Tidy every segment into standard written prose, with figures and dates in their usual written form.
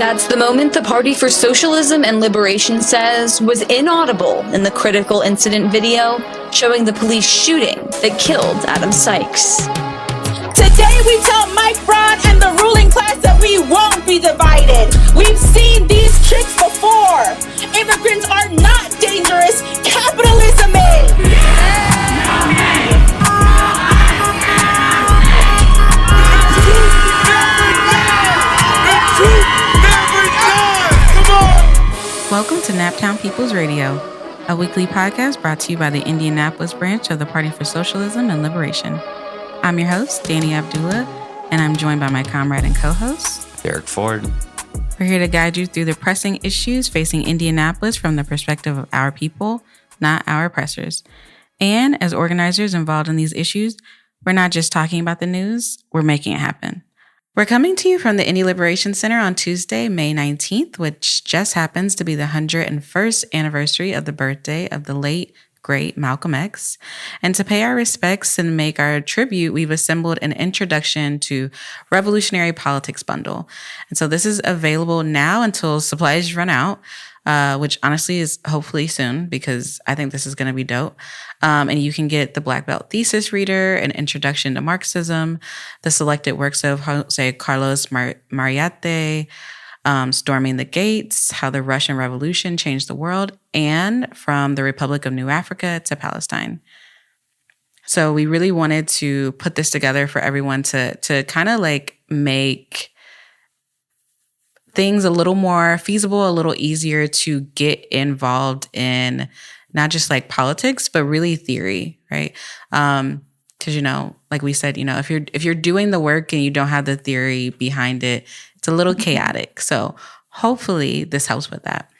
That's the moment the Party for Socialism and Liberation says was inaudible in the critical incident video showing the police shooting that killed Adam Sykes. Today we tell Mike Brown and the ruling class that we won't be divided. We've seen these tricks before. Immigrants are not dangerous. Capitalism is. Welcome to Naptown People's Radio, a weekly podcast brought to you by the Indianapolis branch of the Party for Socialism and Liberation. I'm your host, Danny Abdullah, and I'm joined by my comrade and co-host, Derek Ford. We're here to guide you through the pressing issues facing Indianapolis from the perspective of our people, not our oppressors. And as organizers involved in these issues, we're not just talking about the news, we're making it happen. We're coming to you from the Indy Liberation Center on Tuesday, May 19th, which just happens to be the 101st anniversary of the birthday of the late, great Malcolm X. And to pay our respects and make our tribute, we've assembled an introduction to Revolutionary Politics bundle. And so this is available now until supplies run out, which honestly is hopefully soon because I think this is going to be dope. And you can get the Black Belt Thesis Reader, an Introduction to Marxism, the selected works of Jose Carlos Mariette, Storming the Gates, How the Russian Revolution Changed the World, and From the Republic of New Africa to Palestine. So we really wanted to put this together for everyone to kind of like make things a little more feasible, a little easier to get involved in, not just like politics, but really theory, right? Because, like we said, if you're doing the work and you don't have the theory behind it, it's a little chaotic. So hopefully this helps with that.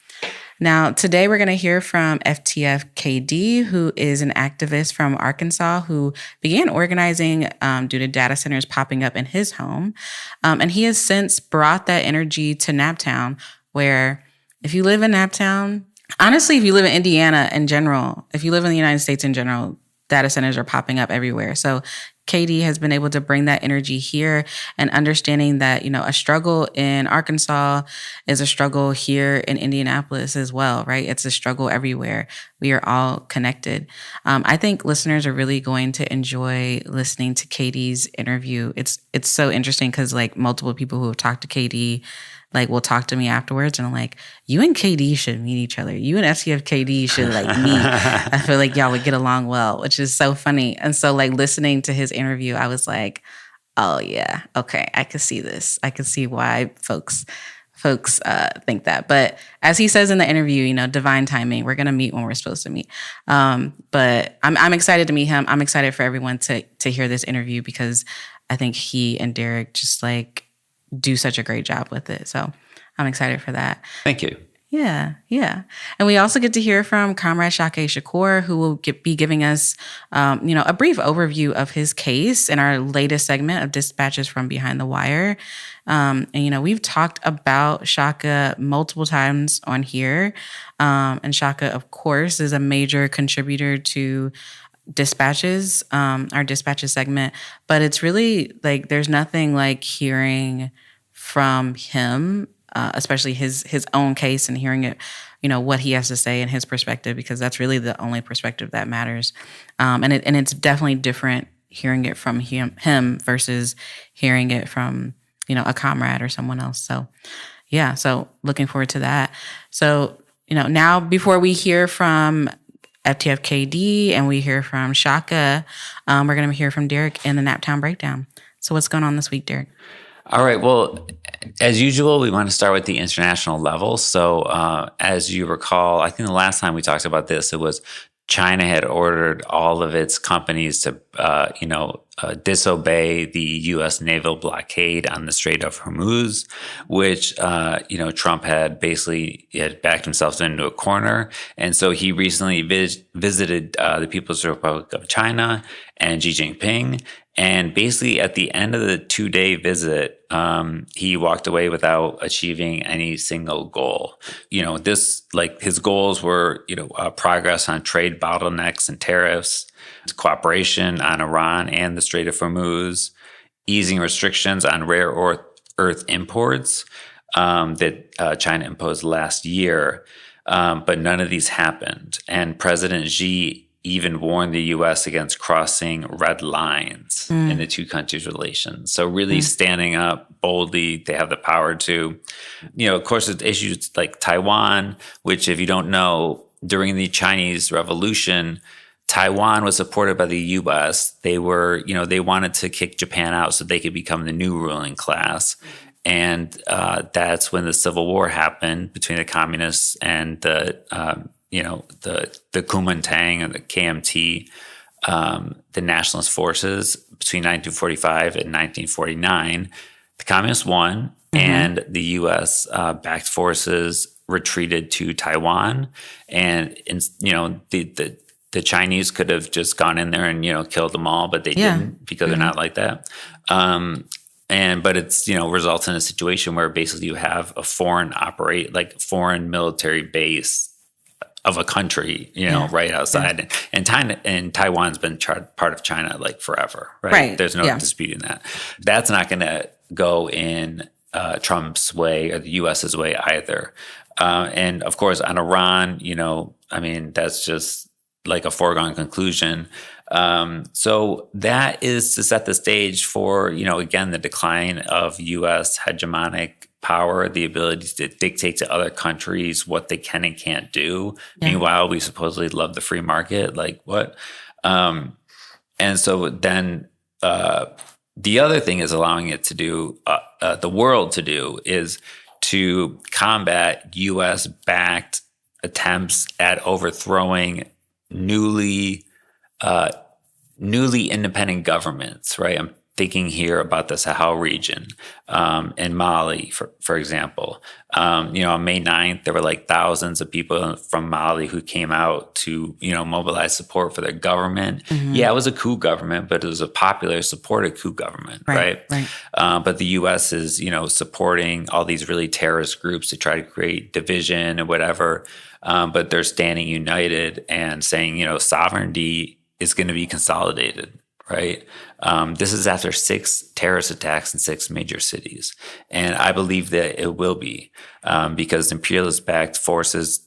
Now, today we're going to hear from FTF KD, who is an activist from Arkansas who began organizing due to data centers popping up in his home. And he has since brought that energy to Naptown, where if you live in Naptown, honestly, if you live in Indiana in general, if you live in the United States in general, data centers are popping up everywhere. So KD has been able to bring that energy here and understanding that, a struggle in Arkansas is a struggle here in Indianapolis as well, right? It's a struggle everywhere. We are all connected. I think listeners are really going to enjoy listening to KD's interview. It's so interesting because like multiple people who have talked to KD will talk to me afterwards and I'm like, you and KD should meet each other. You and FTF KD should meet. I feel like y'all would get along well, which is so funny. And so listening to his interview, I was like, oh yeah, okay, I could see this. I could see why folks think that. But as he says in the interview, divine timing, we're going to meet when we're supposed to meet. But I'm excited to meet him. I'm excited for everyone to hear this interview because I think he and Derek just do such a great job with it. So I'm excited for that. Thank you. Yeah. And we also get to hear from Comrade Shaka who will be giving us, a brief overview of his case in our latest segment of Dispatches from Behind the Wire. And we've talked about Shaka multiple times on here. And Shaka, of course, is a major contributor to Dispatches, our Dispatches segment, but it's really there's nothing like hearing from him, especially his own case and hearing it, what he has to say and his perspective, because that's really the only perspective that matters. And it's definitely different hearing it from him versus hearing it from, a comrade or someone else. So yeah, so looking forward to that. So, now before we hear from FTF KD and we hear from Shaka, we're going to hear from Derek in the Naptown Breakdown. So what's going on this week, Derek? All right. Well, as usual, we want to start with the international level. So as you recall, I think the last time we talked about this, it was China had ordered all of its companies to, disobey the U.S. naval blockade on the Strait of Hormuz, which, Trump had basically backed himself into a corner. And so he recently visited the People's Republic of China and Xi Jinping. And basically at the end of the 2-day visit, he walked away without achieving any single goal. His goals were, progress on trade bottlenecks and tariffs, cooperation on Iran and the Strait of Hormuz, easing restrictions on rare earth imports, that China imposed last year, but none of these happened. And President Xi even warned the U.S. against crossing red lines in the two countries' relations. So really standing up boldly, they have the power to, of course, it's issues like Taiwan, which if you don't know, during the Chinese Revolution, Taiwan was supported by the U.S. They were, they wanted to kick Japan out so they could become the new ruling class. And that's when the Civil War happened between the communists and the Kuomintang and the KMT, the nationalist forces between 1945 and 1949. The communists won, and the U.S. backed forces retreated to Taiwan, and the Chinese could have just gone in there and killed them all, but they didn't because they're not like that. But it's results in a situation where basically you have a foreign military base of a country, right outside, and Taiwan's been part of China like forever, right? There's no disputing that. That's not going to go in Trump's way or the U.S.'s way either. And of course, on Iran, that's just like a foregone conclusion. So that is to set the stage for, again, the decline of U.S. hegemonic power, the ability to dictate to other countries what they can and can't do. Meanwhile, we supposedly love the free market. Like what? And so then the other thing is allowing it to do, the world to do, is to combat U.S.-backed attempts at overthrowing newly independent governments, right? I'm thinking here about the Sahel region in Mali, for example. On May 9th, there were like thousands of people from Mali who came out to, mobilize support for their government. Yeah, it was a coup government, but it was a popular, supported coup government, right? But the U.S. is, supporting all these really terrorist groups to try to create division and whatever. But they're standing united and saying, sovereignty is going to be consolidated, right? This is after 6 terrorist attacks in 6 major cities. And I believe that it will be because imperialist-backed forces,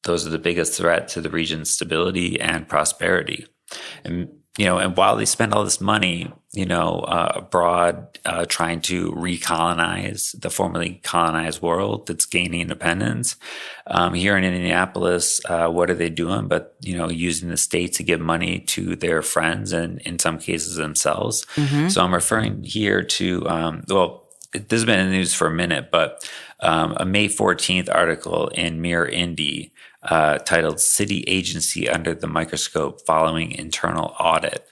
those are the biggest threat to the region's stability and prosperity. And while they spend all this money, abroad, trying to recolonize the formerly colonized world that's gaining independence, here in Indianapolis, what are they doing? But, using the state to give money to their friends and in some cases themselves. So I'm referring here to, this has been in the news for a minute, but a May 14th article in Mirror Indy titled "City Agency Under the Microscope Following Internal Audit."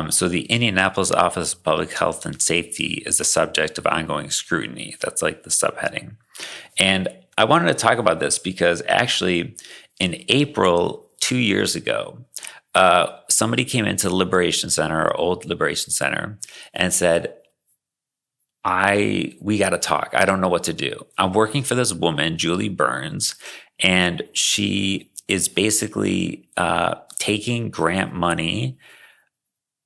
So the Indianapolis Office of Public Health and Safety is the subject of ongoing scrutiny. That's like the subheading. And I wanted to talk about this because actually in April 2 years ago, somebody came into the Liberation Center, our old Liberation Center, and said, we got to talk. I don't know what to do. I'm working for this woman, Julie Burns, and she is basically taking grant money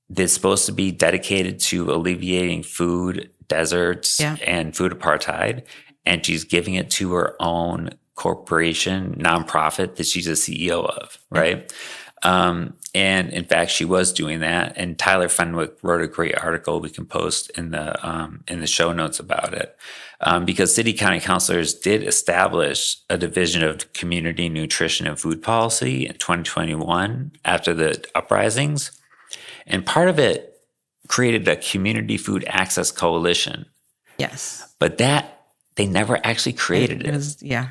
that's supposed to be dedicated to alleviating food deserts and food apartheid, and she's giving it to her own corporation, nonprofit that she's a CEO of, right? And in fact, she was doing that. And Tyler Fenwick wrote a great article we can post in the show notes about it, because city county councilors did establish a division of community nutrition and food policy in 2021 after the uprisings. And part of it created a community food access coalition. Yes. But they never actually created it. It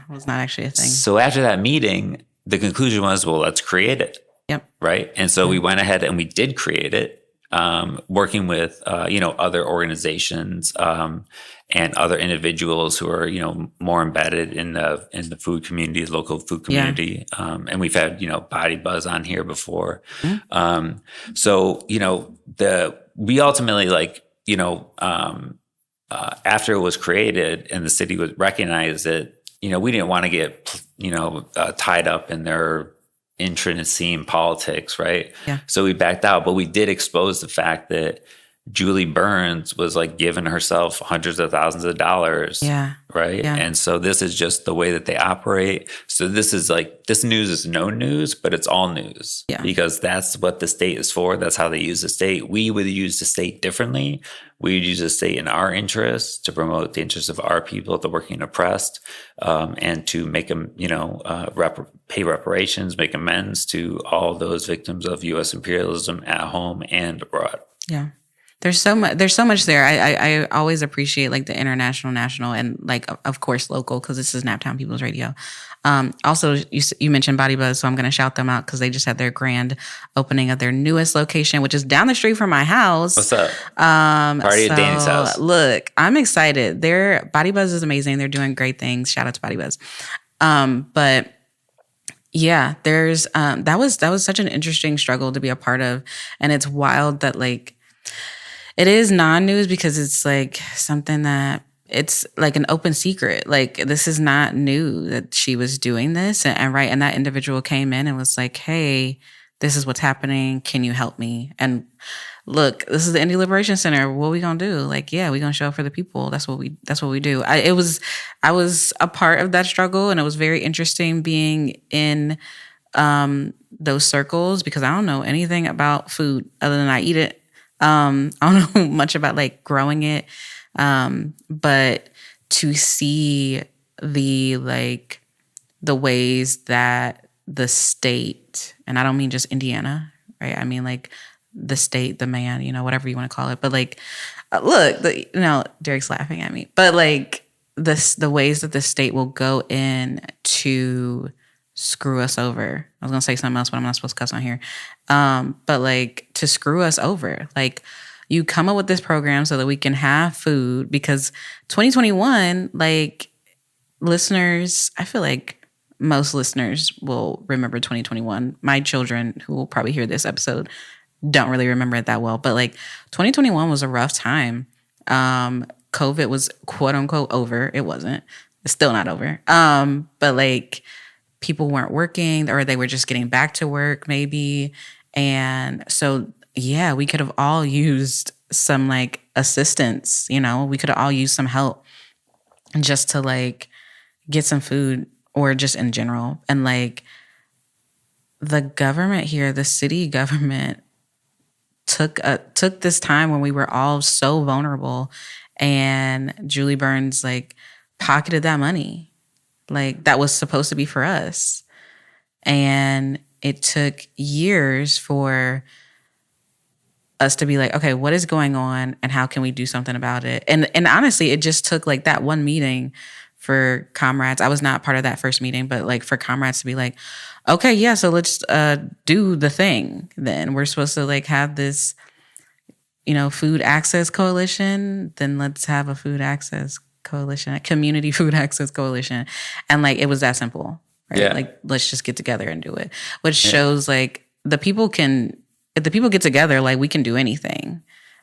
was not actually a thing. So after that meeting, the conclusion was, well, let's create it. Yep. Right. And so we went ahead and we did create it, working with, other organizations and other individuals who are, more embedded in the food community, local food community. And we've had, Body Buzz on here before. So, we ultimately after it was created and the city would recognize it, we didn't want to get, tied up in their internecine politics, right? Yeah. So we backed out, but we did expose the fact that Julie Burns was like giving herself hundreds of thousands of dollars. Yeah. Right. Yeah. And so this is just the way that they operate. So this is like, this news is no news, but it's all news. Yeah. Because that's what the state is for. That's how they use the state. We would use the state differently. We would use the state in our interests to promote the interests of our people, the working oppressed, and to make them, pay reparations, make amends to all those victims of U.S. imperialism at home and abroad. Yeah. There's so much there. I always appreciate like the international, national, and like of course local, because this is Naptown People's Radio. Also, you mentioned Body Buzz, so I'm going to shout them out because they just had their grand opening of their newest location, which is down the street from my house. What's up? Party at Danny's house. Look, I'm excited. Their Body Buzz is amazing. They're doing great things. Shout out to Body Buzz. But yeah, there's that was such an interesting struggle to be a part of, and it's wild that like. It is non-news because it's like something that it's like an open secret. Like this is not new that she was doing this. And that individual came in and was like, hey, this is what's happening. Can you help me? And look, this is the Indy Liberation Center. What are we going to do? Like, yeah, we're going to show up for the people. That's what we do. I was a part of that struggle, and it was very interesting being in those circles because I don't know anything about food other than I eat it. I don't know much about like growing it. But to see the ways that the state, and I don't mean just Indiana, right? I mean like the state, the man, whatever you want to call it. But like, look, Derek's laughing at me, but like the ways that the state will go in to screw us over. I was going to say something else, but I'm not supposed to cuss on here. But like to screw us over, like you come up with this program so that we can have food because 2021, like listeners, I feel like most listeners will remember 2021. My children who will probably hear this episode don't really remember it that well, but like 2021 was a rough time. COVID was quote unquote over. It wasn't. It's still not over. But like, people weren't working or they were just getting back to work maybe. And so, yeah, we could have all used some like assistance, we could have all used some help just to like get some food or just in general. And like the government here, the city government took this time when we were all so vulnerable, and Julie Burns like pocketed that money. Like that was supposed to be for us. And it took years for us to be like, okay, what is going on and how can we do something about it? And honestly, it just took like that one meeting for comrades. I was not part of that first meeting, but like for comrades to be like, okay, yeah, so let's do the thing. Then we're supposed to like have this, food access coalition. Then let's have a food access coalition, a community food access coalition. And like, it was that simple, right? Yeah. Like, let's just get together and do it, which shows like if the people get together, like we can do anything,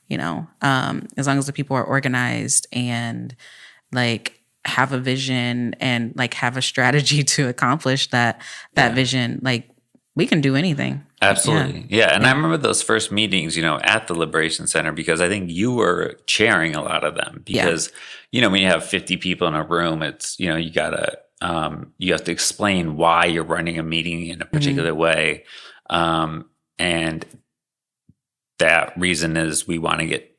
as long as the people are organized and like have a vision and like have a strategy to accomplish that vision, like we can do anything. Absolutely. Yeah. And I remember those first meetings, at the Liberation Center, because I think you were chairing a lot of them because, when you have 50 people in a room, it's, you gotta, you have to explain why you're running a meeting in a particular way. And that reason is we want to get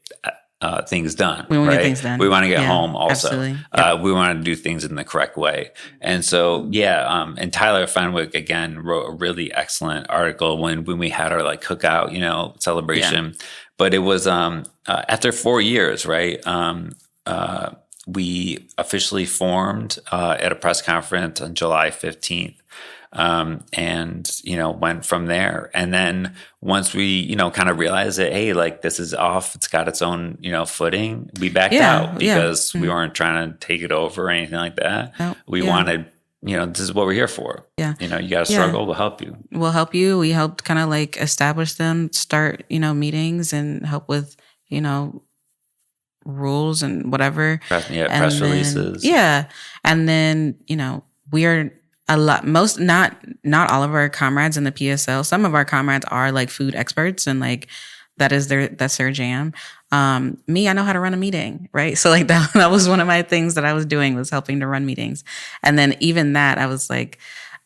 things done. We want to get things done. We want to get home also. Absolutely. Yep. We want to do things in the correct way. And so, and Tyler Fenwick, again, wrote a really excellent article when we had our like cookout, celebration. Yeah. But it was after 4 years, right? We officially formed at a press conference on July 15th. And went from there. And then once we, kind of realized that, hey, like this is off, it's got its own, footing, we backed out because we weren't trying to take it over or anything like that. No, we wanted, this is what we're here for. Yeah. You got to struggle, we'll help you. We'll help you. We helped kind of like establish them, start, meetings and help with, rules and whatever. Press releases. Yeah. And then, we are a lot, not all of our comrades in the PSL. Some of our comrades are like food experts and like that's their jam. Me, I know how to run a meeting, right? So like that was one of my things that I was doing, was helping to run meetings. And then even that, I was like,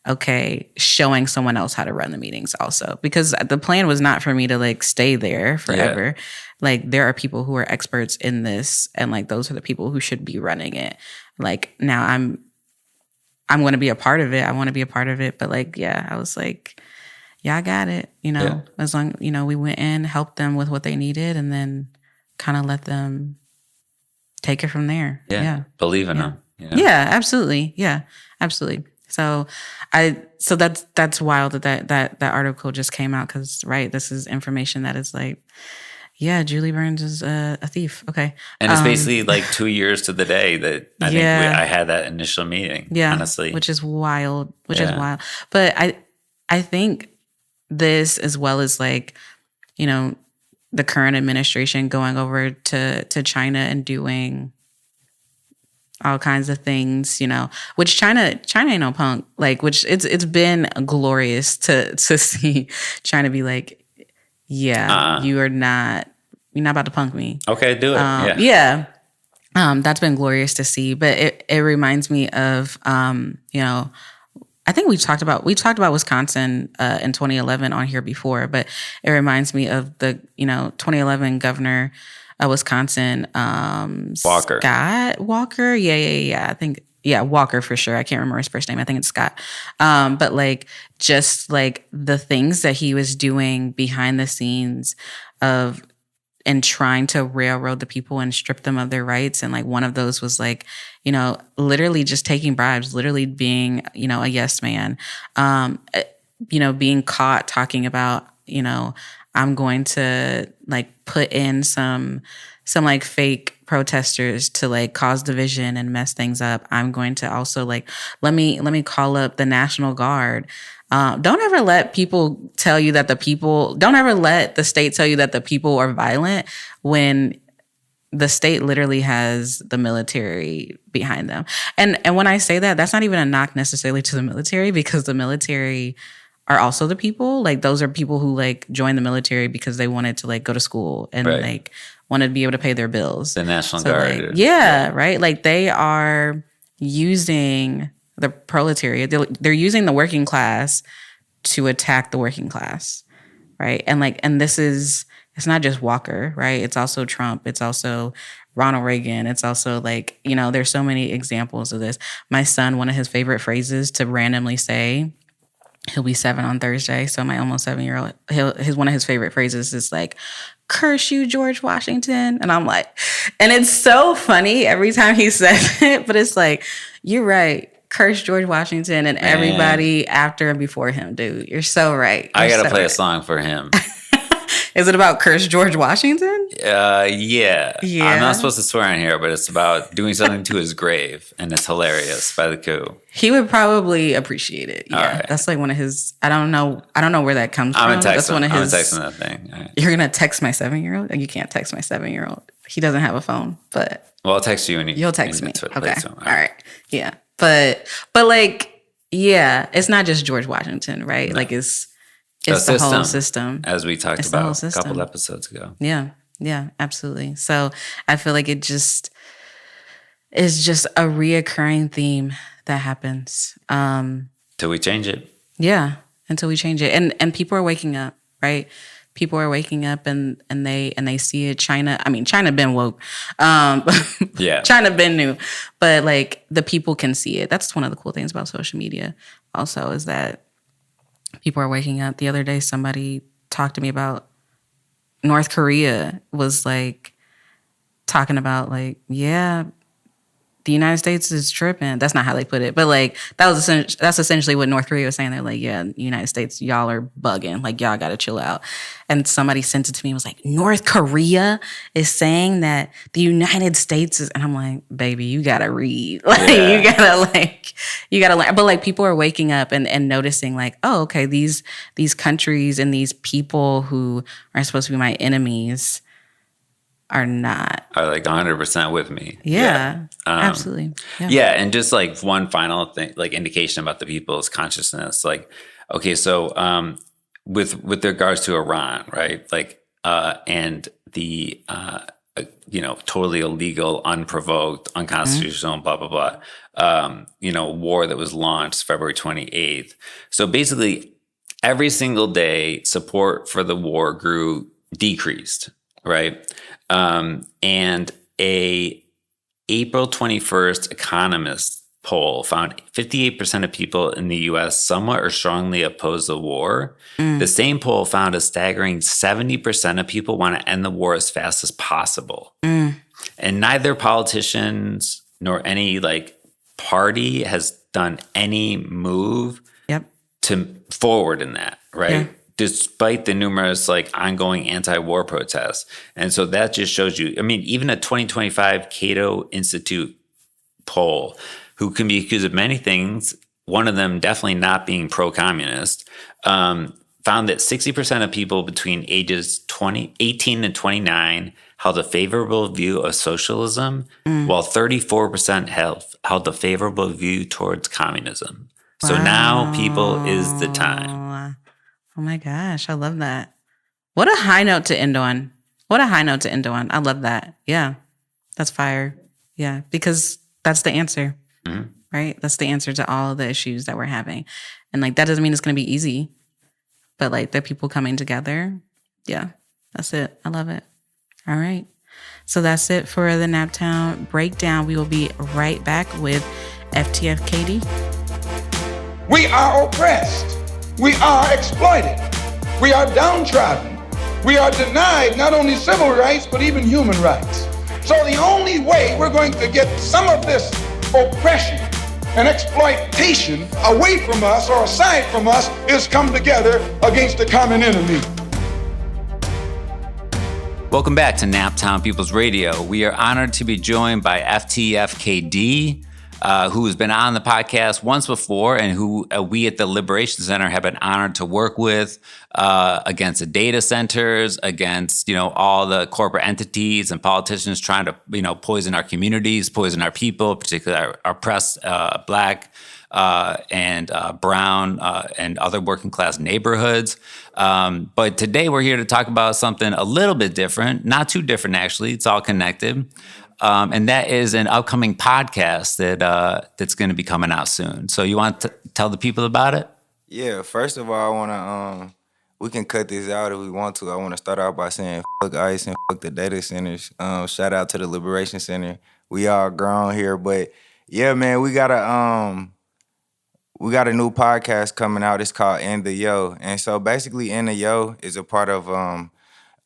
okay, showing someone else how to run the meetings also, because the plan was not for me to like stay there forever. Yeah. Like there are people who are experts in this, and like those are the people who should be running it. Like now I'm going to be a part of it. I want to be a part of it. But like, yeah, I was like, yeah, I got it. As long, we went in, helped them with what they needed, and then kind of let them take it from there. Yeah. Believe in them. Yeah, absolutely. Yeah, absolutely. So that's wild that article just came out, because, right, this is information that is like, yeah, Julie Burns is a thief. Okay. And it's basically like 2 years to the day that I think I had that initial meeting, honestly. Which is wild, is wild. But I think this, as well as like, the current administration going over to China and doing all kinds of things, which China ain't no punk, like, which it's been glorious to see China be like, you're not about to punk me. Okay, do it. That's been glorious to see. But it reminds me of, I think we talked about Wisconsin in 2011 on here before, but it reminds me of the 2011 governor of Wisconsin, Walker. Scott Walker. Yeah. I think Walker for sure. I can't remember his first name. I think it's Scott. But like just like the things that he was doing behind the scenes and trying to railroad the people and strip them of their rights. And like one of those was like, literally just taking bribes, literally being, a yes man, being caught talking about, I'm going to like put in some like fake protesters to like cause division and mess things up. I'm going to also like, let me call up the National Guard. Don't ever let people tell you that don't ever let the state tell you that the people are violent when the state literally has the military behind them. And when I say that, that's not even a knock necessarily to the military, because the military are also the people. Like those are people who like joined the military because they wanted to like go to school and like wanted to be able to pay their bills. The National Guard. Like, right? Like they are using the proletariat. They're using the working class to attack the working class, right? And this is, it's not just Walker, right? It's also Trump. It's also Ronald Reagan. It's also like, there's so many examples of this. My son, one of his favorite phrases to randomly say, he'll be 7 on Thursday, so my almost 7-year-old, one of his favorite phrases is like, "Curse you, George Washington." And I'm like, and it's so funny every time he says it, but it's like, you're right. Curse George Washington and everybody after and before him, dude. You're so right. I got to play a song for him. Is it about curse George Washington? Yeah. I'm not supposed to swear on here, but it's about doing something to his grave, and it's hilarious by the coup. He would probably appreciate it. Yeah, right. That's like one of his. I don't know where that comes from. I'm gonna text him. One of his, I'm gonna text him that thing. Right. You're gonna text my 7-year-old? You can't text my 7-year-old. He doesn't have a phone. But well, I'll text you, and you'll text me. Okay. All right. Yeah. But like, yeah, it's not just George Washington, right? No. Like it's the whole system, as we talked about a couple episodes ago. Yeah, absolutely. So I feel like it just is just a reoccurring theme that happens. Till we change it. Yeah, until we change it. And people are waking up, right? People are waking up and they see it. China been woke. China been new. But like the people can see it. That's one of the cool things about social media also, is that people are waking up. The other day, somebody talked to me about North Korea was like talking about like, yeah, the United States is tripping. That's not how they put it, but like that's essentially what North Korea was saying. They're like, yeah, United States, y'all are bugging. Like y'all got to chill out. And somebody sent it to me and was like, North Korea is saying that the United States is, and I'm like, baby, you got to read. Like you got to learn. But like people are waking up and noticing like, oh, okay, these countries and these people who are supposed to be my enemies are like 100% with me. Yeah, absolutely. Yeah. And just like one final thing, like indication about the people's consciousness. Like, okay, so with regards to Iran, right? Like, and the totally illegal, unprovoked, unconstitutional, blah, blah, blah, war that was launched February 28th. So basically, every single day, support for the war decreased, right? And a April 21st Economist poll found 58% of people in the U.S. somewhat or strongly oppose the war. The same poll found a staggering 70% of people want to end the war as fast as possible. And neither politicians nor any party has done any move to forward in that, right? Yeah. Despite the numerous ongoing anti-war protests. And so that just shows you, even a 2025 Cato Institute poll, who can be accused of many things, one of them definitely not being pro-communist, found that 60% of people between ages 18 and 29 held a favorable view of socialism, while 34% held a favorable view towards communism. So now people is the time. Oh my gosh, I love that. What a high note to end on. I love that. Yeah, that's fire. Yeah, because that's the answer. Right? That's the answer to all the issues that we're having. And that doesn't mean it's going to be easy, but the people coming together. Yeah, that's it. I love it. All right. So that's it for the Naptown Breakdown. We will be right back with FTF KD. We are oppressed. We are exploited. We are downtrodden. We are denied not only civil rights, but even human rights. So the only way we're going to get some of this oppression and exploitation away from us or aside from us is come together against the common enemy. Welcome back to Naptown People's Radio. We are honored to be joined by FTF KD, who has been on the podcast once before and who we at the Liberation Center have been honored to work with against the data centers, against, all the corporate entities and politicians trying to, poison our communities, poison our people, particularly our oppressed Black and brown and other working class neighborhoods. But today we're here to talk about something a little bit different, not too different actually. It's all connected. And that is an upcoming podcast that's going to be coming out soon. So you want to tell the people about it? Yeah, first of all, I want to, we can cut this out if we want to. I want to start out by saying fuck ICE and fuck the data centers. Shout out to the Liberation Center. We all grown here, but yeah, man, we got a new podcast coming out. It's called Indy Yo. And so basically Indy Yo is a part of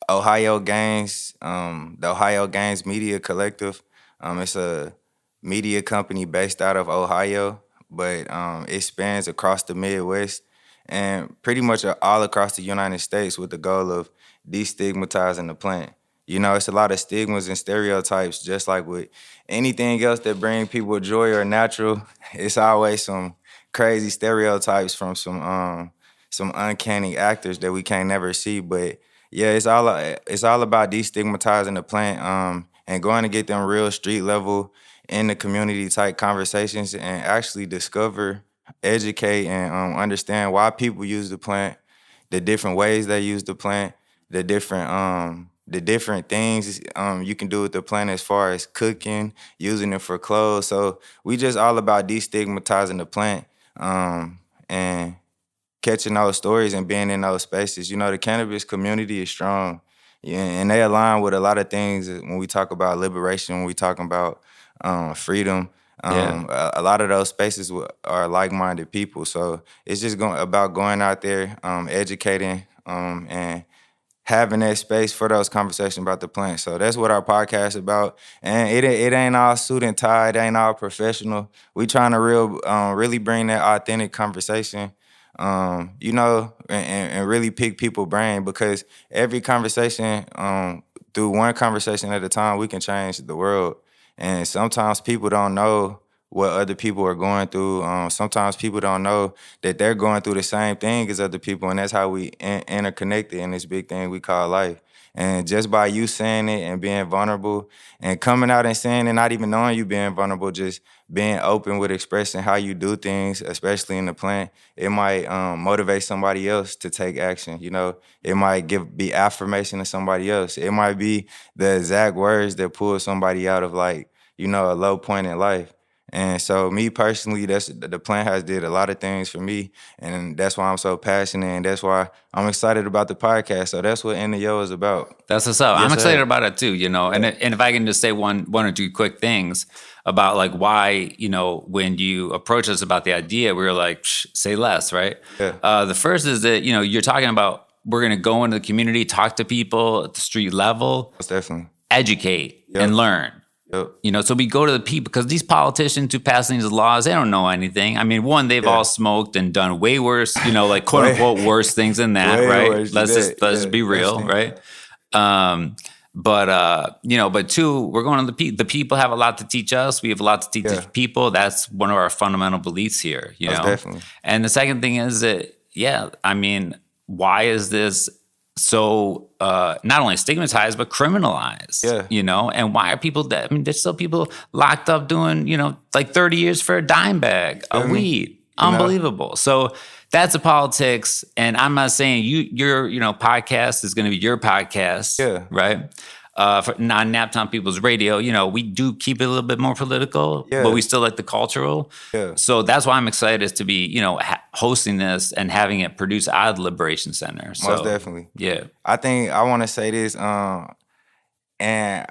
Ohio Gangs, the Ohio Gangs Media Collective. It's a media company based out of Ohio, but it spans across the Midwest and pretty much all across the United States with the goal of destigmatizing the plant. It's a lot of stigmas and stereotypes, just like with anything else that bring people joy or natural. It's always some crazy stereotypes from some uncanny actors that we can't never see, but yeah, it's all about destigmatizing the plant and going to get them real street level in the community type conversations and actually discover, educate, and understand why people use the plant, the different ways they use the plant, the different things you can do with the plant as far as cooking, using it for clothes. So we just all about destigmatizing the plant and catching those stories and being in those spaces. The cannabis community is strong, and they align with a lot of things when we talk about liberation, when we talk about freedom. A lot of those spaces are like-minded people. So it's just about going out there, educating, and having that space for those conversations about the plant. So that's what our podcast is about. And it ain't all suit and tie. It ain't all professional. We trying to really bring that authentic conversation, and really pick people's brain, because every conversation, through one conversation at a time, we can change the world. And sometimes people don't know what other people are going through. Sometimes people don't know that they're going through the same thing as other people, and that's how we interconnected in this big thing we call life. And just by you saying it and being vulnerable and coming out and saying it, not even knowing you being vulnerable, just being open with expressing how you do things, especially in the plant, it might motivate somebody else to take action. You know, it might be affirmation to somebody else. It might be the exact words that pull somebody out of like, you know, a low point in life. And so me personally, the plant has did a lot of things for me. And that's why I'm so passionate. And that's why I'm excited about the podcast. So that's what NEO is about. That's what's up. Yes, I'm excited sir. about it too, you know. And if I can just say one or two quick things about like why, you know, when you approach us about the idea, we were like, say less, right? Yeah. The first is that, you know, you're talking about we're going to go into the community, talk to people at the street level, Most definitely. educate Yep. and learn. Yep. You know, so we go to the people because these politicians who pass these laws, they don't know anything. I mean, one, they've all smoked and done way worse, you know, like quote unquote worse things than that, way right? worse Let's than just that. be real, right? You know, but two, we're going to the people have a lot to teach us. We have a lot to teach the people. That's one of our fundamental beliefs here, you Most know. definitely. And the second thing is that, yeah, I mean, why is this so not only stigmatized but criminalized? Yeah. You know, and why are people I mean, there's still people locked up doing, you know, like 30 years for a dime bag of weed. Unbelievable. So that's the politics. And I'm not saying your you know, podcast is gonna be your podcast. Yeah. Right. For non-Naptown People's Radio, you know, we do keep it a little bit more political, Yeah. but we still like the cultural. Yeah. So that's why I'm excited to be, you know, hosting this and having it produced out of the Liberation Center. So, Most definitely. Yeah. I think I want to say this, and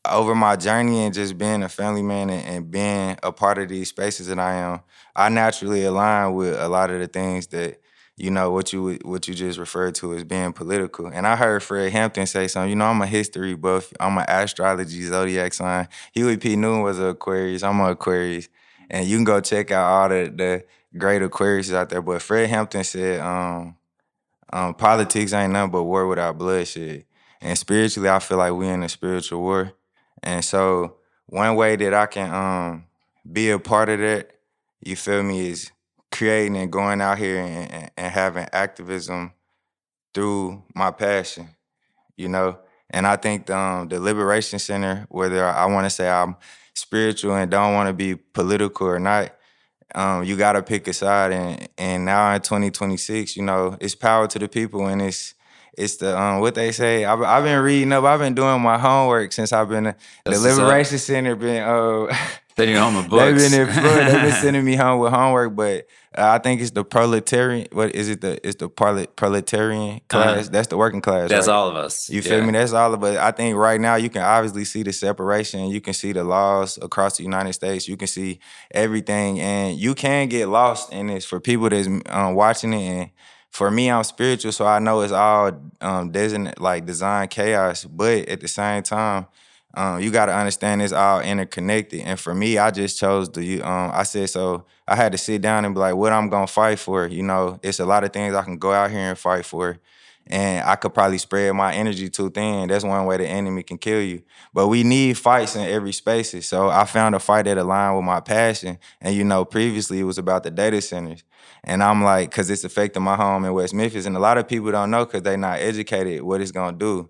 over my journey and just being a family man and being a part of these spaces that I am, I naturally align with a lot of the things that, you know, what you just referred to as being political. And I heard Fred Hampton say something, you know, I'm a history buff, I'm an astrology zodiac sign. Huey P. Newton was an Aquarius, I'm an Aquarius. And you can go check out all the great Aquarius out there. But Fred Hampton said, politics ain't nothing but war without bloodshed. And spiritually, I feel like we in a spiritual war. And so one way that I can be a part of that, you feel me, is creating and going out here and having activism through my passion, you know? And I think the Liberation Center, whether I want to say I'm spiritual and don't want to be political or not, you got to pick a side. And now in 2026, you know, it's power to the people, and it's the what they say. I've been reading up. I've been doing my homework since I've been the Liberation Center. Been Sending you home with they've books. been they've been sending me home with homework, but I think it's the proletarian. What is it? It's the proletarian class. That's the working class. That's right? all of us. You feel me? That's all of us. I think right now you can obviously see the separation. You can see the laws across the United States. You can see everything, and you can get lost in this. For people that's watching it, and for me, I'm spiritual, so I know it's all design chaos. But at the same time, you got to understand it's all interconnected. And for me, I just chose I said, so I had to sit down and be like, what I'm going to fight for? You know, it's a lot of things I can go out here and fight for. And I could probably spread my energy too thin. That's one way the enemy can kill you. But we need fights in every space. So I found a fight that aligned with my passion. And, you know, previously it was about the data centers. And I'm like, because it's affecting my home in West Memphis. And a lot of people don't know because they're not educated what it's going to do.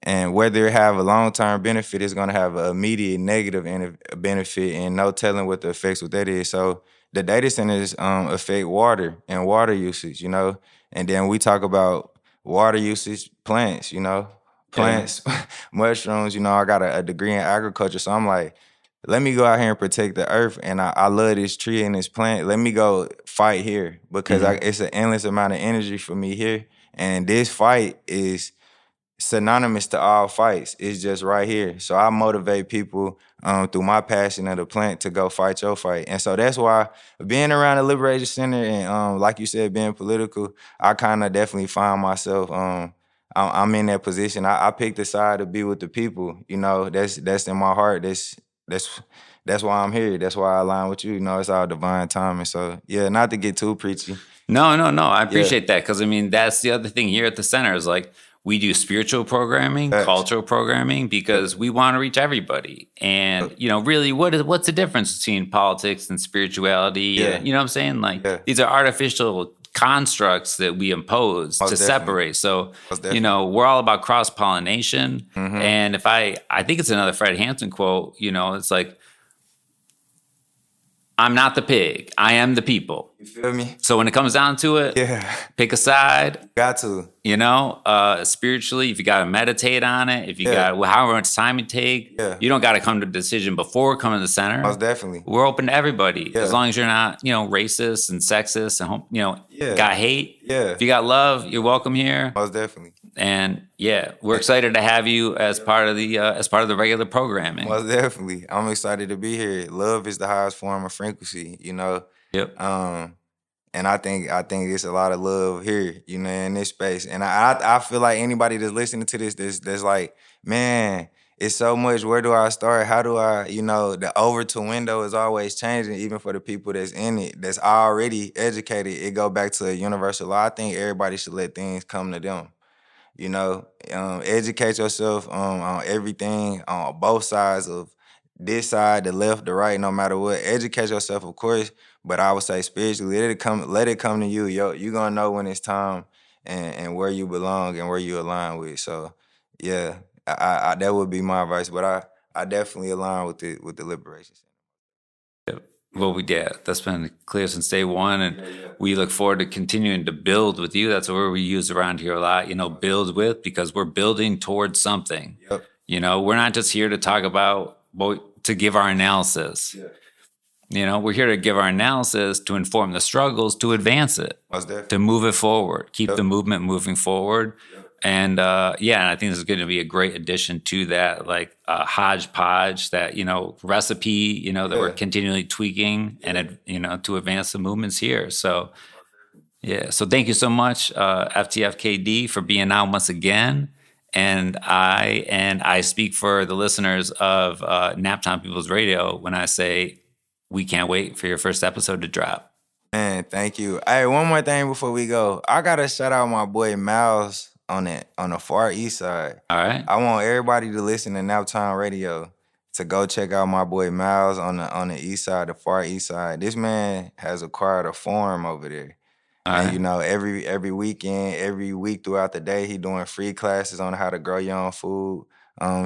And whether it have a long-term benefit, it's going to have an immediate negative benefit, and no telling what the effects with that is. So the data centers affect water and water usage, you know. And then we talk about water usage, plants, you know. Plants, mushrooms, you know. I got a degree in agriculture, so I'm like, let me go out here and protect the earth. And I love this tree and this plant. Let me go fight here because it's an endless amount of energy for me here. And this fight is synonymous to all fights. It's just right here. So I motivate people through my passion of the plant to go fight your fight. And so that's why being around the Liberation Center and like you said, being political, I kind of definitely find myself, I'm in that position. I picked the side to be with the people. You know, that's in my heart. That's why I'm here. That's why I align with you. You know, it's all divine timing. So yeah, not to get too preachy. No. I appreciate that because I mean that's the other thing here at the center is like we do spiritual programming, cultural programming because we want to reach everybody. And you know, really, what's the difference between politics and spirituality? Yeah. You know what I'm saying? Like these are artificial constructs that we impose Most to definitely. separate. So, Most definitely. you know, we're all about cross-pollination. Mm-hmm. And if I think it's another Fred Hampton quote, you know, it's like, I'm not the pig, I am the people. You feel me? So when it comes down to it, Yeah. pick a side. Got to. You know, spiritually, if you got to meditate on it, if you Yeah. got however much time it take, Yeah. you don't got to come to a decision before coming to the center. Most definitely. We're open to everybody, Yeah. as long as you're not, you know, racist and sexist and you know, Yeah. got hate. Yeah. If you got love, you're welcome here. Most definitely. And yeah, we're excited to have you as part of the regular programming. Most definitely. I'm excited to be here. Love is the highest form of frequency, you know. Yep. And I think it's a lot of love here, you know, in this space. And I feel like anybody that's listening to this, that's like, man, it's so much. Where do I start? How do I, you know, the over to window is always changing, even for the people that's in it, that's already educated. It go back to a universal law. I think everybody should let things come to them. You know, educate yourself on everything, on both sides of this side, the left, the right, no matter what. Educate yourself, of course, but I would say spiritually, let it come to you. You're going to know when it's time and where you belong and where you align with. So, yeah, I that would be my advice, but I definitely align with the Liberation Center. Well, that's been clear since day one, and we look forward to continuing to build with you. That's a word we use around here a lot, you know, build with, because we're building towards something. Yep. You know, we're not just here to talk about, to give our analysis. Yeah. You know, we're here to give our analysis, to inform the struggles, to advance it, Most definitely. to move it forward, keep Yep. the movement moving forward. Yep. And and I think this is going to be a great addition to that, like hodgepodge, that, you know, recipe, you know, that we're continually tweaking and, you know, to advance the movements here. So, yeah. So thank you so much, FTF KD, for being on once again. And I speak for the listeners of Naptime People's Radio when I say we can't wait for your first episode to drop. Man, thank you. Hey, one more thing before we go. I gotta shout out my boy Miles on the far east side. All right. I want everybody to listen to Naptown Radio to go check out my boy Miles on the east side, the far east side. This man has acquired a farm over there. And you know, every weekend, every week throughout the day, he doing free classes on how to grow your own food.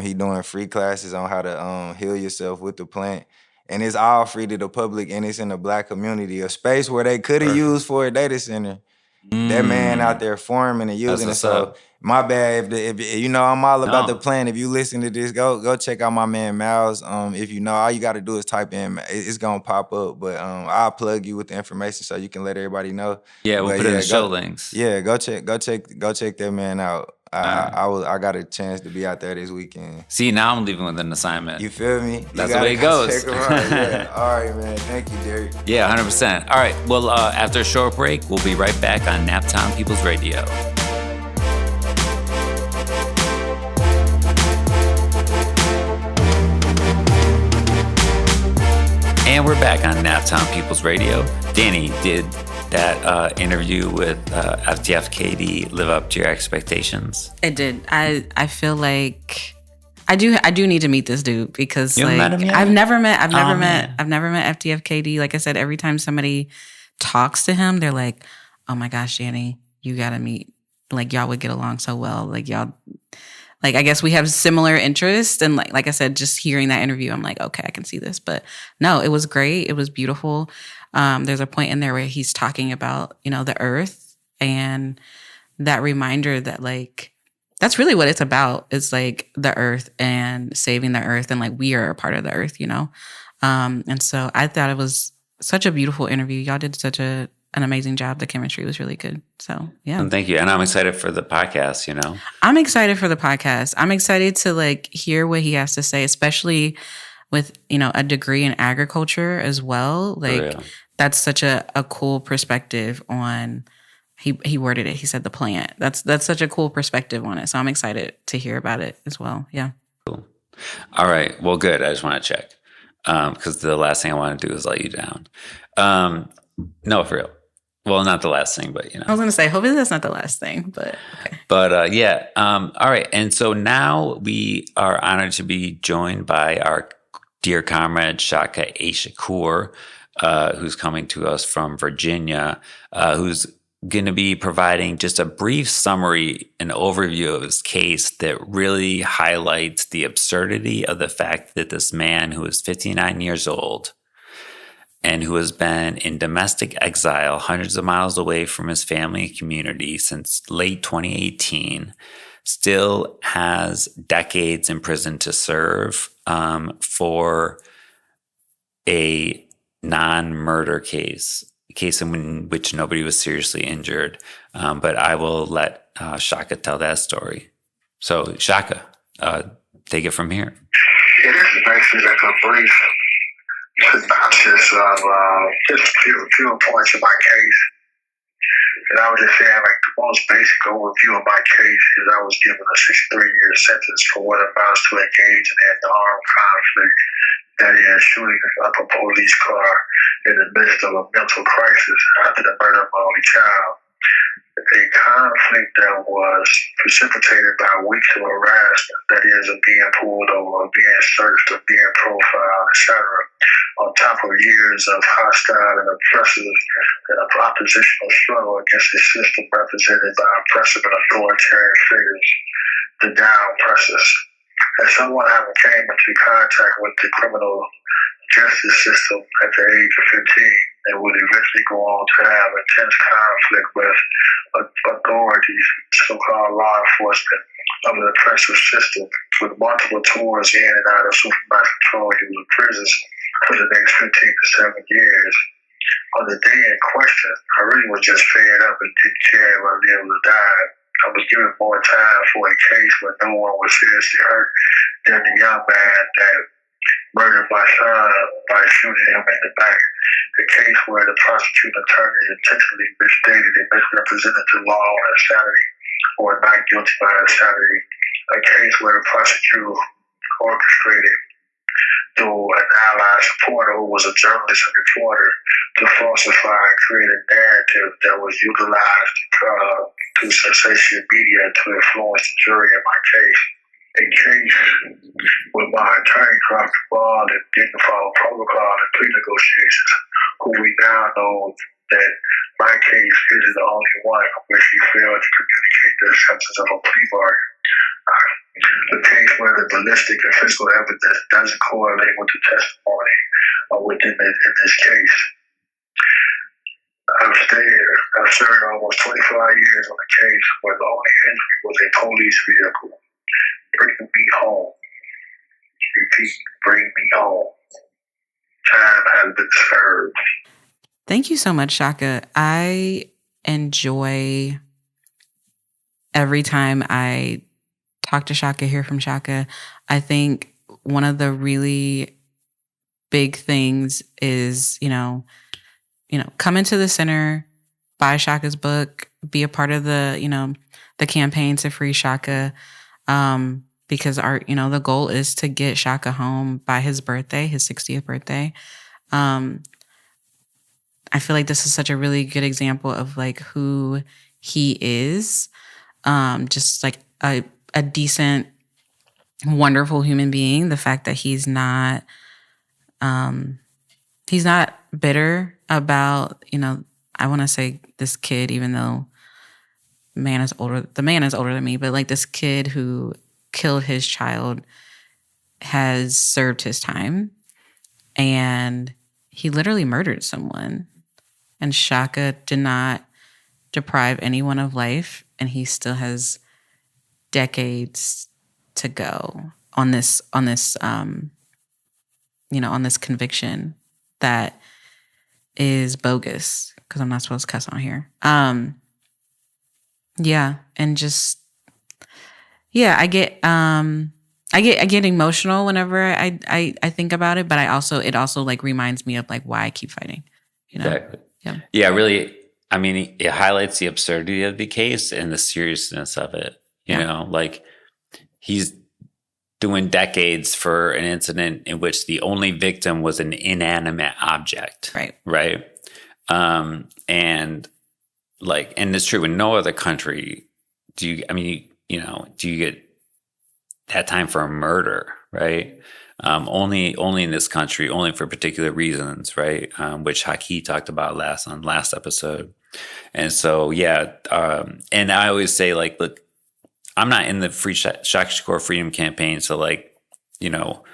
He doing free classes on how to heal yourself with the plant. And it's all free to the public, and it's in the Black community, a space where they could have used for a data center. That man out there farming and using it. So my bad, if you know, I'm all about the plan. If you listen to this, go check out my man Miles. If you know, all you got to do is type in. It's gonna pop up. But I'll plug you with the information so you can let everybody know. Yeah, we'll but put it in the show links. Yeah, go check that man out. I got a chance to be out there this weekend. See, now I'm leaving with an assignment. You feel me? That's the way it goes. Check 'em out. Yeah. All right, man. Thank you, Derek. Yeah, 100%. All right. Well, after a short break, we'll be right back on Naptown People's Radio. And we're back on Naptown People's Radio. Danny, did that interview with FTF KD live up to your expectations? It did. I feel like I do need to meet this dude because You haven't met him yet? I've never met Man. FTF KD. Like I said, every time somebody talks to him, they're like, "Oh my gosh, Danny, you gotta meet. Like y'all would get along so well. Like y'all." Like, I guess we have similar interests. And like I said, just hearing that interview, I'm like, okay, I can see this. But no, it was great. It was beautiful. There's a point in there where he's talking about, you know, the earth and that reminder that like, that's really what it's about. It's like the earth and saving the earth. And like, we are a part of the earth, you know? And so I thought it was such a beautiful interview. Y'all did such an amazing job. The chemistry was really good. So, yeah. And thank you. And I'm excited for the podcast, you know? I'm excited for the podcast. I'm excited to like hear what he has to say, especially with, you know, a degree in agriculture as well. Like that's such a cool perspective on, he worded it. He said the plant. That's such a cool perspective on it. So I'm excited to hear about it as well. Yeah. Cool. All right. Well, good. I just want to check. Because the last thing I want to do is let you down. No, for real. Well, not the last thing, but, you know. I was going to say, hopefully that's not the last thing, but okay. But, yeah. All right. And so now we are honored to be joined by our dear comrade, Shaka, who's coming to us from Virginia, who's going to be providing just a brief summary and overview of his case that really highlights the absurdity of the fact that this man who is 59 years old and who has been in domestic exile hundreds of miles away from his family and community since late 2018 still has decades in prison to serve for a non-murder case, a case in which nobody was seriously injured. But I will let Shaka tell that story. So Shaka, take it from here. Yeah, this is basically like a brief synopsis of just a few points of my case. And I was just saying, like, the most basic overview of my case is I was given a 63-year sentence for what amounts to engaging in an armed conflict, that is, shooting up a police car in the midst of a mental crisis after the murder of my only child. A conflict that was precipitated by weeks of harassment, that is, of being pulled over, of being searched, of being profiled, etc., on top of years of hostile and oppressive and oppositional struggle against a system represented by oppressive and authoritarian figures, the down pressers. As someone having came into contact with the criminal justice system at the age of 15 and would eventually go on to have intense conflict with authorities, so-called law enforcement of an oppressive system, with multiple tours in and out of supervised control unit prisons for the next 15 to 7 years. On the day in question, I really was just fed up and didn't care if I lived or died. I was given more time for a case where no one was seriously hurt than the young man that murdered my son by shooting him in the back. A case where the prosecuting attorney intentionally misstated and misrepresented the law on insanity or not guilty by insanity. A case where the prosecutor orchestrated through an allied supporter who was a journalist and reporter to falsify and create a narrative that was utilized through sensational media to influence the jury in my case. A case with my attorney dropped the ball and didn't follow protocol and plea negotiations, who we now know that my case is the only one in which he failed to communicate the acceptance of a plea bargain. The case where the ballistic and physical evidence doesn't correlate with the testimony within in this case. I've served almost 25 years on a case where the only injury was a police vehicle. Bring me home. Repeat, bring me home. Time has been served. Thank you so much, Shaka. I enjoy every time I talk to Shaka, hear from Shaka. I think one of the really big things is, come into the center, buy Shaka's book, be a part of the campaign to free Shaka. Because the goal is to get Shaka home by his birthday, his 60th birthday. I feel like this is such a really good example of like who he is. Just like a decent, wonderful human being. The fact that he's not bitter about, I want to say this kid, even though the man is older than me, but like this kid who killed his child has served his time, and he literally murdered someone. And Shaka did not deprive anyone of life, and he still has decades to go on this conviction that is bogus, because I'm not supposed to cuss on here. I get emotional whenever I think about it, but it also like reminds me of like why I keep fighting. Exactly. Yeah, really. I mean, it highlights the absurdity of the case and the seriousness of it. You know, like he's doing decades for an incident in which the only victim was an inanimate object. Right. And it's true in no other country do you get that time for a murder, right? Only in this country, only for particular reasons, right? Which Haki talked about last episode. And so, yeah. And I always say, like, look, I'm not in the Free Shaka Shakur Freedom Campaign. So, like, you know,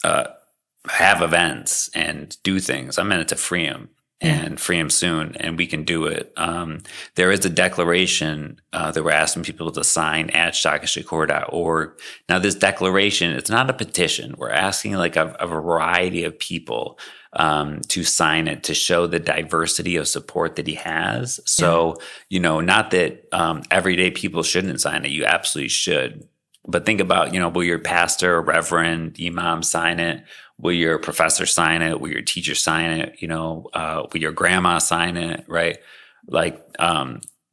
have events and do things. I'm in it to free him and free him soon, and we can do it. There is a declaration that we're asking people to sign at shakashakur.org. Now, this declaration, it's not a petition. We're asking like a variety of people to sign it to show the diversity of support that he has. So, you know, not that everyday people shouldn't sign it. You absolutely should. But think about, you know, will your pastor, reverend, imam sign it? Will your professor sign it? Will your teacher sign it? You know, will your grandma sign it? Right? Like,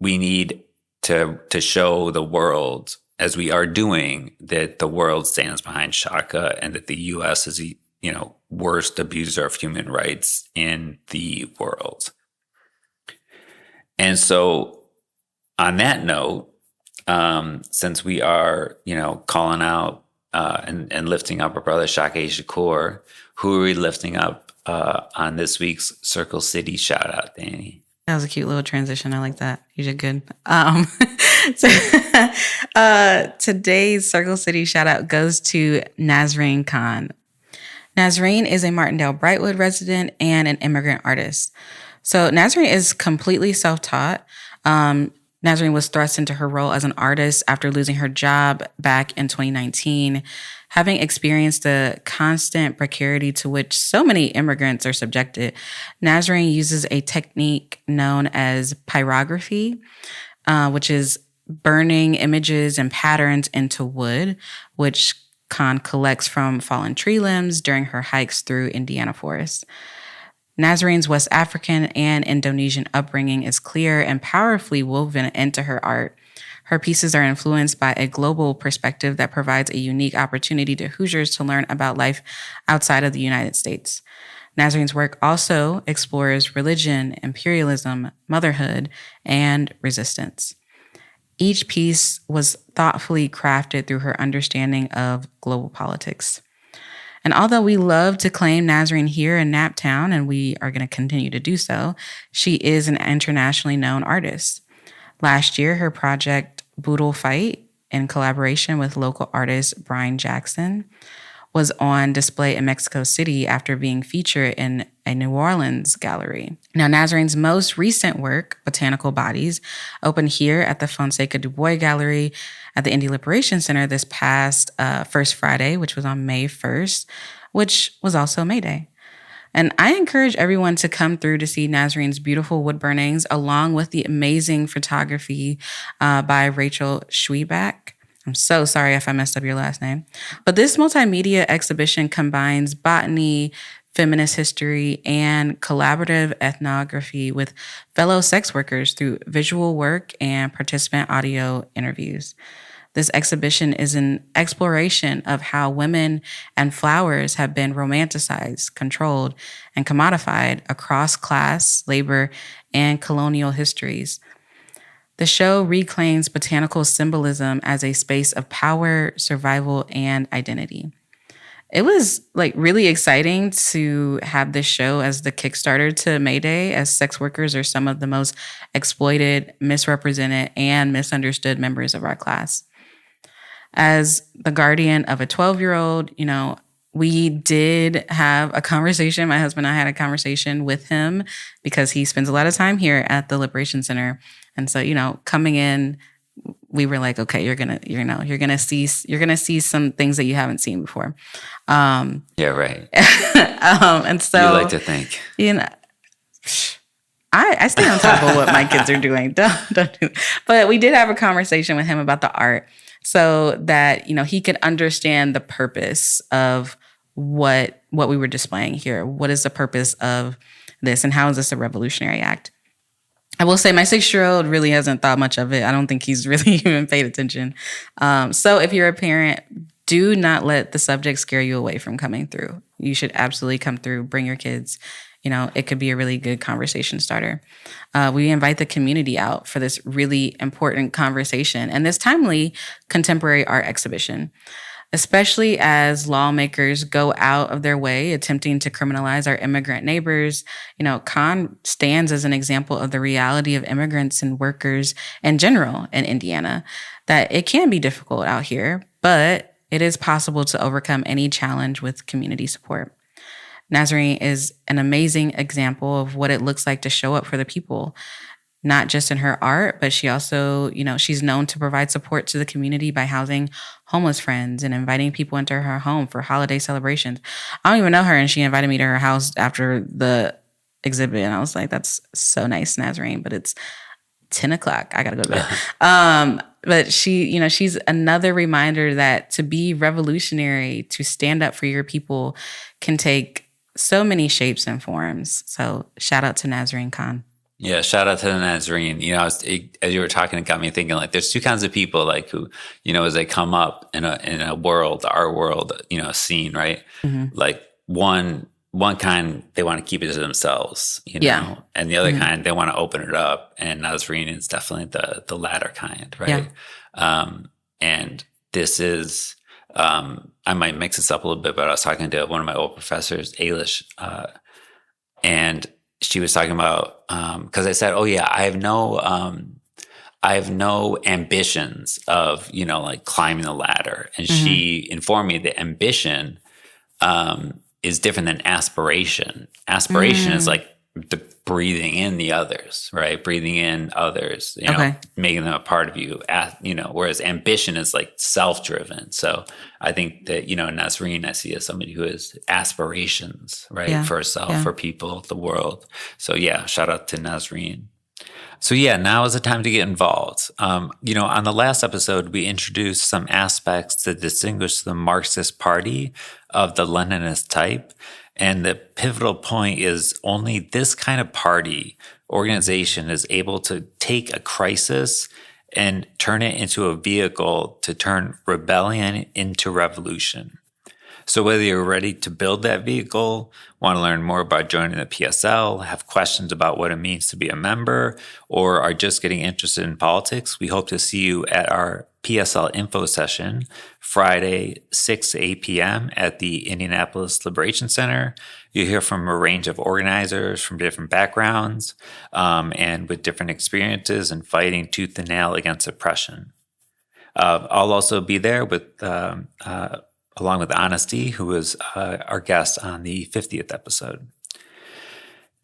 we need to show the world, as we are doing, that the world stands behind Shaka and that the U.S. is the, you know, worst abuser of human rights in the world. And so, on that note, since we are, you know, calling out and lifting up our brother Shaka Shakur, who are we lifting up on this week's Circle City shout out, Danny? That was a cute little transition. I like that. You did good. Today's Circle City shout out goes to Nazreen Khan. Nazreen is a Martindale Brightwood resident and an immigrant artist. So Nazreen is completely self-taught. Nazreen was thrust into her role as an artist after losing her job back in 2019, having experienced the constant precarity to which so many immigrants are subjected. Nazreen uses a technique known as pyrography, which is burning images and patterns into wood, which Khan collects from fallen tree limbs during her hikes through Indiana forests. Nazreen's West African and Indonesian upbringing is clear and powerfully woven into her art. Her pieces are influenced by a global perspective that provides a unique opportunity to Hoosiers to learn about life outside of the United States. Nazreen's work also explores religion, imperialism, motherhood, and resistance. Each piece was thoughtfully crafted through her understanding of global politics. And although we love to claim Nazreen here in Naptown, and we are going to continue to do so, she is an internationally known artist. Last year, her project Boodle Fight, in collaboration with local artist Brian Jackson, was on display in Mexico City after being featured in a New Orleans gallery. Now, Nazreen's most recent work, Botanical Bodies, opened here at the Fonseca Du Bois Gallery at the Indy Liberation Center this past First Friday, which was on May 1st, which was also May Day. And I encourage everyone to come through to see Nazreen's beautiful wood burnings, along with the amazing photography by Rachel Schweback. I'm so sorry if I messed up your last name. But this multimedia exhibition combines botany, feminist history, and collaborative ethnography with fellow sex workers through visual work and participant audio interviews. This exhibition is an exploration of how women and flowers have been romanticized, controlled, and commodified across class, labor, and colonial histories. The show reclaims botanical symbolism as a space of power, survival, and identity. It was like really exciting to have this show as the Kickstarter to May Day, as sex workers are some of the most exploited, misrepresented, and misunderstood members of our class. As the guardian of a 12-year-old, you know, we did have a conversation. My husband and I had a conversation with him because he spends a lot of time here at the Liberation Center. And so, you know, coming in, we were like, okay, you're gonna see some things that you haven't seen before. Yeah, right. And so you like to think, you know, I stay on top of what my kids are doing. Don't do it. But we did have a conversation with him about the art, so that, you know, he could understand the purpose of what we were displaying here. What is the purpose of this, and how is this a revolutionary act? I will say my 6-year-old really hasn't thought much of it. I don't think he's really even paid attention. So if you're a parent, do not let the subject scare you away from coming through. You should absolutely come through, bring your kids. You know, it could be a really good conversation starter. We invite the community out for this really important conversation and this timely contemporary art exhibition. especially as lawmakers go out of their way attempting to criminalize our immigrant neighbors. Khan stands as an example of the reality of immigrants and workers in general in Indiana, that it can be difficult out here, but it is possible to overcome any challenge with community support. Nazarene is an amazing example of what it looks like to show up for the people, not just in her art, but she also, she's known to provide support to the community by housing homeless friends and inviting people into her home for holiday celebrations. I don't even know her, and she invited me to her house after the exhibit, and I was like, that's so nice, Nazarene, but it's 10 o'clock. I got to go to bed. But she, she's another reminder that to be revolutionary, to stand up for your people, can take so many shapes and forms. So shout out to Nazarene Khan. Yeah, shout out to the Nazarene. As you were talking, it got me thinking, like, there's two kinds of people, like, who, as they come up in a world, our world, scene, right? Mm-hmm. Like one kind, they want to keep it to themselves, and the other kind, they want to open it up. And Nazarene is definitely the latter kind, right? Yeah. And this is, I might mix this up a little bit, but I was talking to one of my old professors, Ailish, and she was talking about, because I said, oh yeah, I have no ambitions of, like climbing the ladder. And she informed me that ambition is different than aspiration. Aspiration is like the breathing in the others, right? Breathing in others, making them a part of you, whereas ambition is like self-driven. So I think that, Nazarene, I see as somebody who has aspirations, right? Yeah. For herself, for people, the world. So yeah, shout out to Nazarene. So yeah, now is the time to get involved. On the last episode, we introduced some aspects to distinguish the Marxist Party of the Leninist type. And the pivotal point is only this kind of party organization is able to take a crisis and turn it into a vehicle to turn rebellion into revolution. So whether you're ready to build that vehicle, want to learn more about joining the PSL, have questions about what it means to be a member, or are just getting interested in politics, we hope to see you at our PSL info session Friday, 6 to 8 p.m. at the Indianapolis Liberation Center. You'll hear from a range of organizers from different backgrounds and with different experiences in fighting tooth and nail against oppression. I'll also be there with along with Honesty, who was our guest on the 50th episode.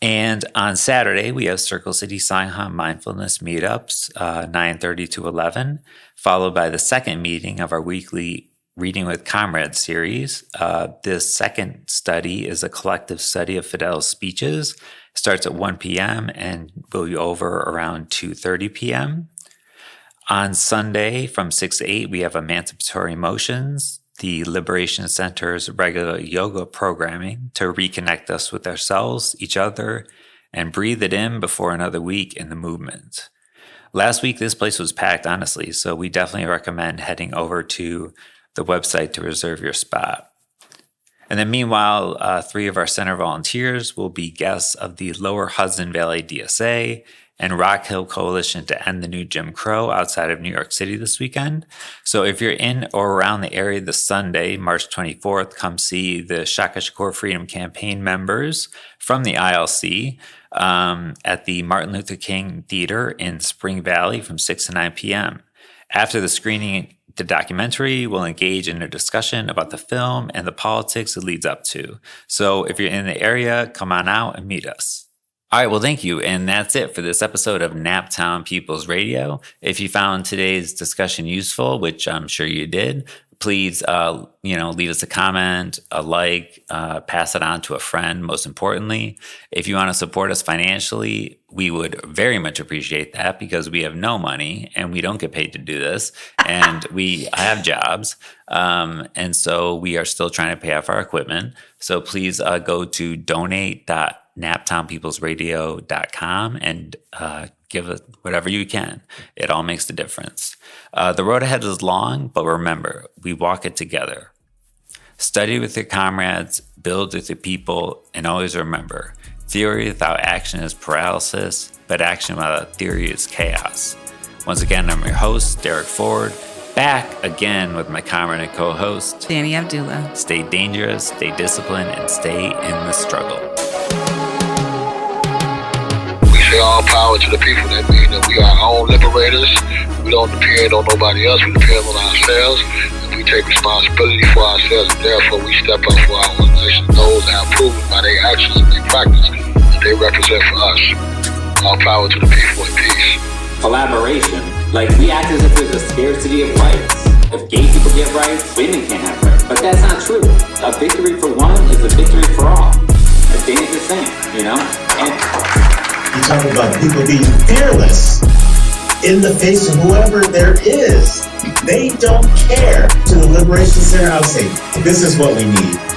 And on Saturday, we have Circle City Sangha Mindfulness Meetups, 9:30 to 11, followed by the second meeting of our weekly Reading with Comrades series. This second study is a collective study of Fidel's speeches. It starts at 1 p.m. and will be over around 2:30 p.m. On Sunday, from 6 to 8, we have Emancipatory Motions, the Liberation Center's regular yoga programming to reconnect us with ourselves, each other, and breathe it in before another week in the movement. Last week, this place was packed, honestly, so we definitely recommend heading over to the website to reserve your spot. And then meanwhile, 3 of our center volunteers will be guests of the Lower Hudson Valley DSA and Rock Hill Coalition to End the New Jim Crow outside of New York City this weekend. So if you're in or around the area this Sunday, March 24th, come see the Shaka Freedom Campaign members from the ILC at the Martin Luther King Theater in Spring Valley from 6 to 9 p.m. After the screening, the documentary will engage in a discussion about the film and the politics it leads up to. So if you're in the area, come on out and meet us. All right, well, thank you. And that's it for this episode of Naptown People's Radio. If you found today's discussion useful, which I'm sure you did, please, leave us a comment, a like, pass it on to a friend, most importantly. If you want to support us financially, we would very much appreciate that because we have no money and we don't get paid to do this and we have jobs. And so we are still trying to pay off our equipment. So please go to donate.naptownpeoplesradio.com and give it whatever you can. It all makes a difference. The road ahead is long, but remember, we walk it together. Study with your comrades, build with your people, and always remember, theory without action is paralysis, but action without theory is chaos. Once again, I'm your host, Derek Ford. back again with my comrade and co-host, Danny Abdullah. Stay dangerous, stay disciplined, and stay in the struggle. We say all power to the people. That means that we are our own liberators. We don't depend on nobody else. We depend on ourselves. And we take responsibility for ourselves. And therefore, we step up for our organization. Those that have proven by their actions and their practice that they represent for us. All power to the people and peace. Collaboration. Like, we act as if there's a scarcity of rights. If gay people get rights, women can't have rights. But that's not true. A victory for one is a victory for all. As Danny's the same, you know? And you talk about people being fearless in the face of whoever there is. They don't care. To the Liberation Center, I would say, this is what we need.